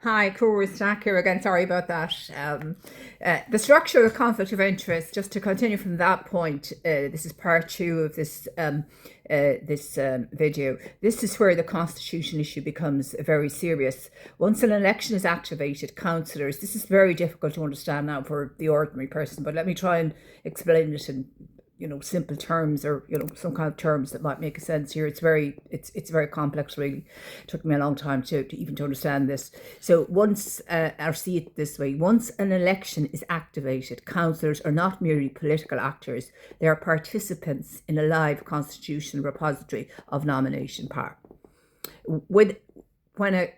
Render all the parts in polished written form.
Hi, Cora Snack here again. Sorry about that. The structure of conflict of interest. Just to continue from that point, this is part two of this video. This is where the constitution issue becomes very serious. Once an election is activated, councillors. This is very difficult to understand now for the ordinary person, but let me try and explain it in simple terms, or some kind of terms that might make sense here. It's very complex, really. It took me a long time to even to understand this. So once I'll see it this way: once an election is activated, councillors are not merely political actors, they are participants in a live constitutional repository of nomination power. When a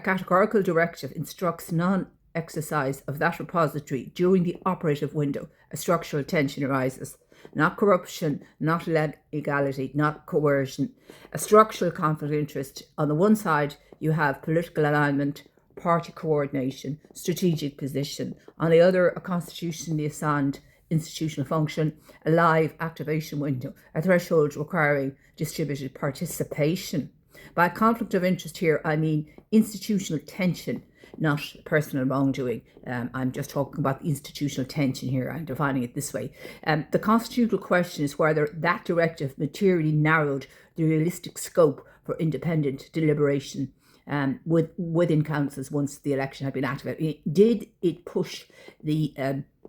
categorical directive instructs non-exercise of that repository during the operative window, a structural tension arises. Not corruption, not illegality, not coercion. A structural conflict of interest. On the one side, you have political alignment, party coordination, strategic position. On the other, a constitutionally assigned institutional function, a live activation window, a threshold requiring distributed participation. By conflict of interest here, I mean institutional tension, not personal wrongdoing. I'm just talking about the institutional tension here. I'm defining it this way. The constitutional question is whether that directive materially narrowed the realistic scope for independent deliberation within councils once the election had been activated. Did it push the,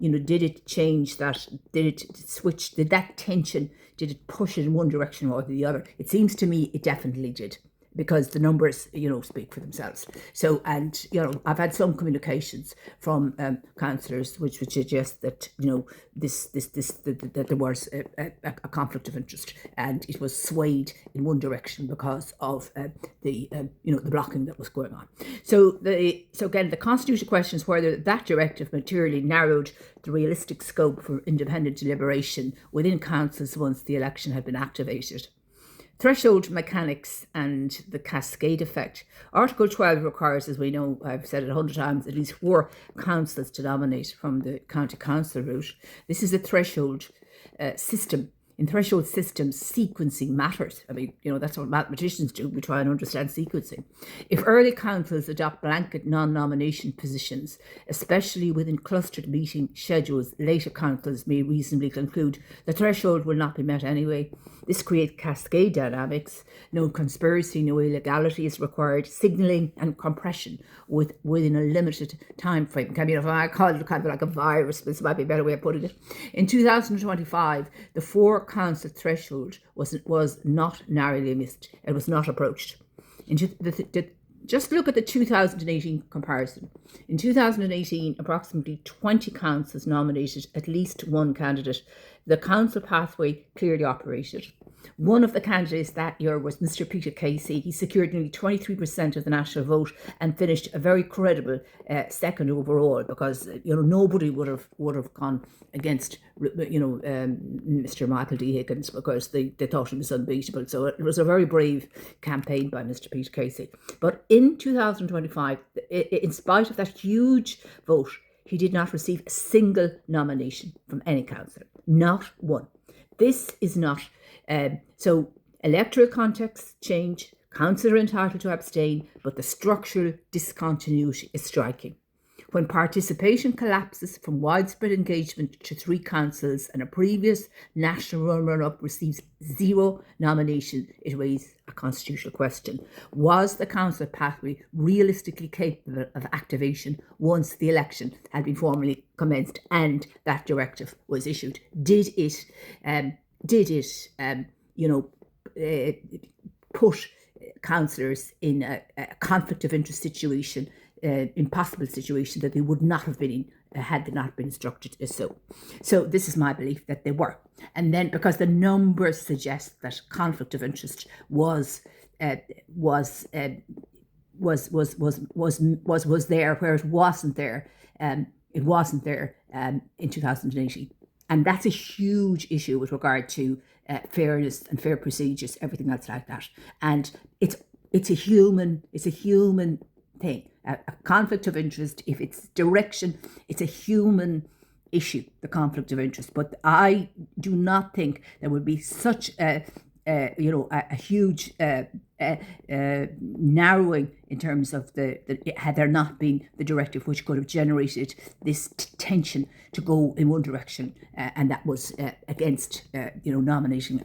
did it change that? Did it switch? Did that tension, did it push it in one direction or the other? It seems to me it definitely did, because the numbers, speak for themselves. So, and, I've had some communications from councillors which would suggest that, that there was a conflict of interest, and it was swayed in one direction because of the blocking that was going on. So again, the constitutional question is whether that directive materially narrowed the realistic scope for independent deliberation within councils once the election had been activated. Threshold mechanics and the cascade effect. Article 12 requires, as we know, I've said it 100 times, at least 4 councillors to nominate from the county council route. This is a threshold system. In threshold systems, sequencing matters. I mean, that's what mathematicians do. We try and understand sequencing. If early councils adopt blanket non-nomination positions, especially within clustered meeting schedules, later councils may reasonably conclude the threshold will not be met anyway. This creates cascade dynamics. No conspiracy, no illegality is required. Signalling and compression within a limited time frame. I call it kind of like a virus, but this might be a better way of putting it. In 2025, the 4 council threshold was not narrowly missed. It was not approached. Just look at the 2018 comparison. In 2018, approximately 20 councils nominated at least one candidate. The council pathway clearly operated. One of the candidates that year was Mr. Peter Casey. He secured nearly 23% of the national vote and finished a very credible second overall, because nobody would have gone against Mr. Michael D. Higgins, because they thought he was unbeatable. So it was a very brave campaign by Mr. Peter Casey. But in 2025, in spite of that huge vote, he did not receive a single nomination from any councillor. Not one. This is not... so electoral contexts change, councillors are entitled to abstain, but the structural discontinuity is striking. When participation collapses from widespread engagement to 3 councils and a previous national runner-up receives 0 nomination, it raises a constitutional question. Was the council pathway realistically capable of activation once the election had been formally commenced and that directive was issued? Did it put councillors in a conflict of interest situation, impossible situation that they would not have been in had they not been instructed as so. So this is my belief that they were. And then, because the numbers suggest that conflict of interest was there, where it wasn't there. It wasn't there in 2018. And that's a huge issue with regard to fairness and fair procedures, everything else like that. And it's a human thing. A conflict of interest, if it's direction, it's a human issue, the conflict of interest. But I do not think there would be such a a huge narrowing in terms of had there not been the directive, which could have generated this tension to go in one direction, and that was against nominating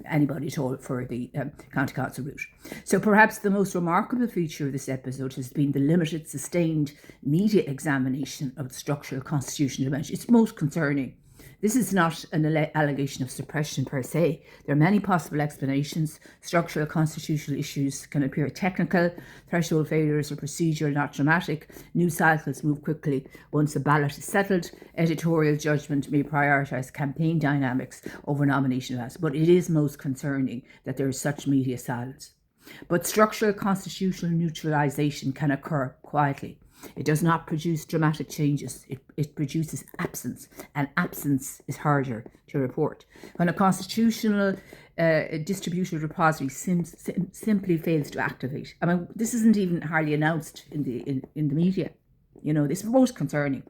anybody at all for the county council route. So perhaps the most remarkable feature of this episode has been the limited, sustained media examination of the structural constitutional dimension. It's most concerning. This is not an allegation of suppression per se. There are many possible explanations. Structural constitutional issues can appear technical, threshold failures are procedural, not dramatic. News cycles move quickly. Once the ballot is settled, editorial judgment may prioritise campaign dynamics over nomination laws. But it is most concerning that there is such media silence. But structural constitutional neutralisation can occur quietly. It does not produce dramatic changes. It produces absence, and absence is harder to report. When a constitutional distributed repository simply fails to activate, I mean, this isn't even hardly announced in the media. This is most concerning.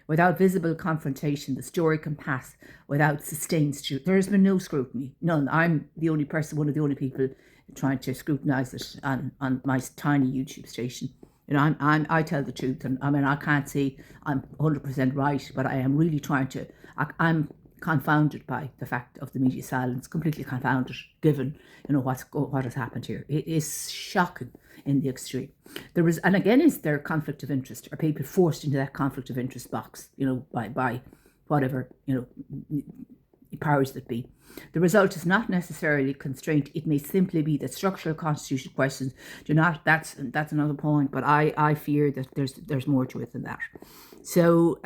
Without visible confrontation, the story can pass without sustained scrutiny. There has been no scrutiny, none. I'm the only person, one of the only people trying to scrutinise it on my tiny YouTube station. I tell the truth, and I mean, I can't say I'm 100% right, but I am really trying to. I'm confounded by the fact of the media silence, completely confounded, given what has happened here. It is shocking in the extreme. And again, is there conflict of interest? Are people forced into that conflict of interest box? By whatever powers that be. The result is not necessarily constraint. It may simply be that structural constitutional questions do not. That's another point. But I fear that there's more to it than that. So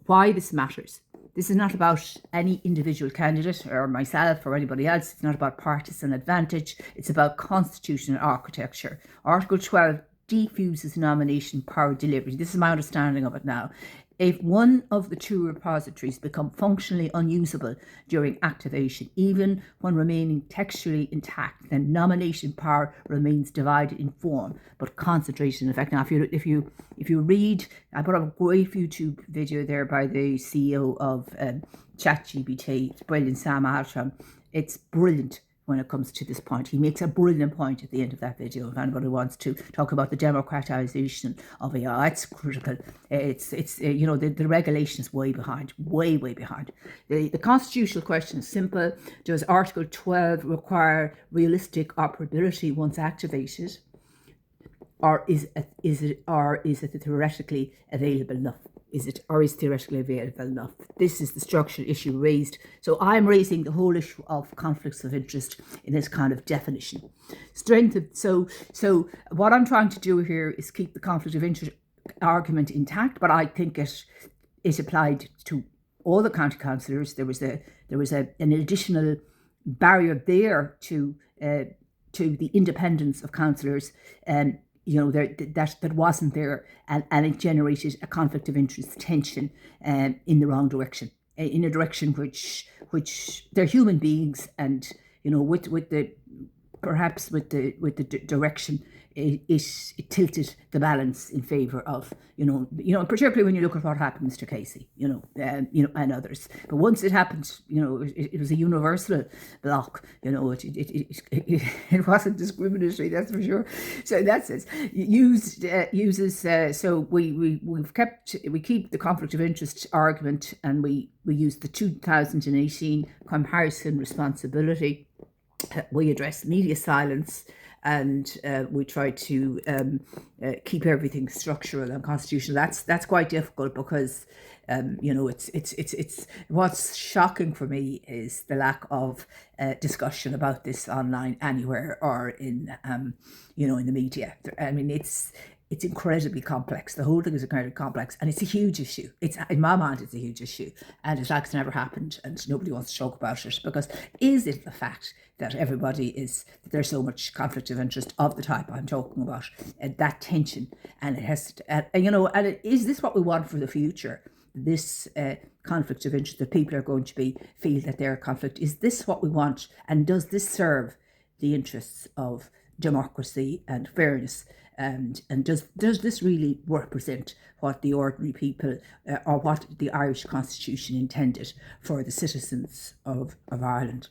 why this matters? This is not about any individual candidate or myself or anybody else. It's not about partisan advantage. It's about constitutional architecture. Article 12 diffuses nomination power delivery. This is my understanding of it now. If one of the two repositories become functionally unusable during activation, even when remaining textually intact, then nomination power remains divided in form, but concentrated in effect. Now, if you read, I put up a great YouTube video there by the CEO of ChatGPT. It's brilliant, Sam Altram. It's brilliant when it comes to this point. He makes a brilliant point at the end of that video. If anybody wants to talk about the democratization of AI, it's critical. It's the regulation is way behind, way behind. The constitutional question is simple. Does Article 12 require realistic operability once activated, or is it theoretically available enough? Is theoretically available enough? This is the structural issue raised. So I'm raising the whole issue of conflicts of interest in this kind of definition. So what I'm trying to do here is keep the conflict of interest argument intact, but I think it applied to all the county councillors. There was an additional barrier there to the independence of councillors, that wasn't there, and it generated a conflict of interest tension in the wrong direction, in a direction which they're human beings, and with the direction it tilted the balance in favour of particularly when you look at what happened to Mr. Casey and others. But once it happened, it was a universal block. It wasn't discriminatory, that's for sure. So that's it. So we keep the conflict of interest argument, and we use the 2018 comparison responsibility. We address media silence, and we try to keep everything structural and constitutional. That's quite difficult because it's what's shocking for me is the lack of discussion about this online anywhere or in in the media. I mean, it's incredibly complex. The whole thing is incredibly complex, and it's a huge issue. It's, in my mind, it's a huge issue, and it's like it's never happened, and nobody wants to talk about it, because is it the fact that there's so much conflict of interest of the type I'm talking about, that tension, and it has to, is this what we want for the future? This conflict of interest, that people are going to feel that their conflict, is this what we want, and does this serve the interests of democracy and fairness and does this really represent what the ordinary people or what the Irish Constitution intended for the citizens of Ireland?